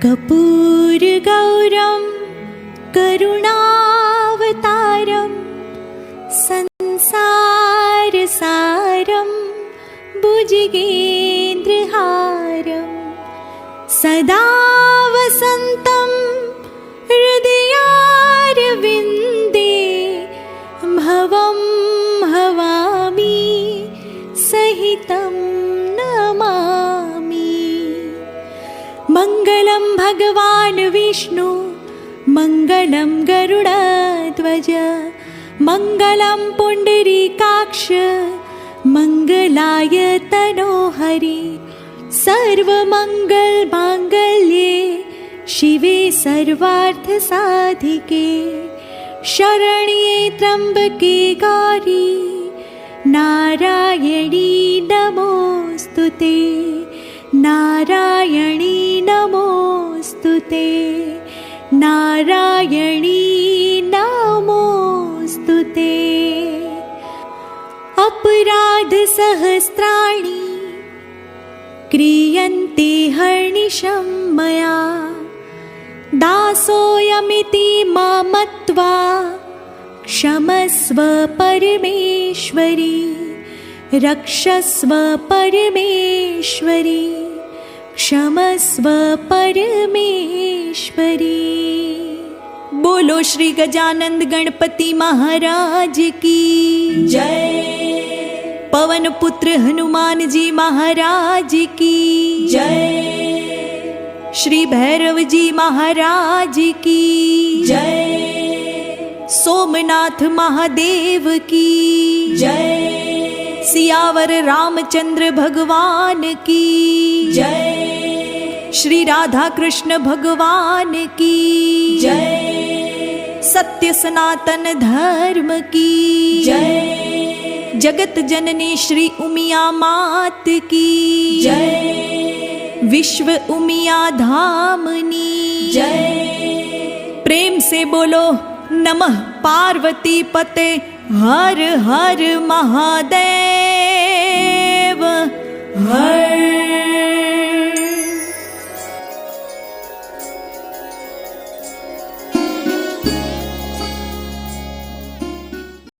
कर्पूरगौरं करुणावतारं संसारसारं भुजगेन्द्रहारं सदा वसन्तं हृदयारविन्दे भवं भवामि सहितं नमामि। मङ्गलं भगवान् विष्णु मङ्गलं गरुडध्वज मङ्गलं पुण्डरीकाक्ष मङ्गलाय तनोहरि सर्वमङ्गलमाङ्गल्ये शिवे सर्वार्थसाधिके शरण्ये त्र्यम्बके गौरी नारायणी नमोऽस्तुते नारायणी नमोऽस्तुते नारायणी नमोऽस्तुते। अपराधसहस्राणि क्रियन्ते हर्निशं मया दासोऽयमिति मत्वा क्षमस्व परमेश्वरी रक्षस्व परमेश्वरी क्षमस्व परमेश्वरी। बोलो श्री गजानंद गणपति महाराज की जय। पवन पुत्र हनुमान जी महाराज की जय। श्री भैरव जी महाराज की जय। सोमनाथ महादेव की जय। सियावर रामचंद्र भगवान की जय। श्री राधा कृष्ण भगवान की जय। सत्य सनातन धर्म की जय। जगत जननी श्री उमिया मात की जय। विश्व उमिया धामनी जय। प्रेम से बोलो नमः पार्वती पते हर हर महादेव हर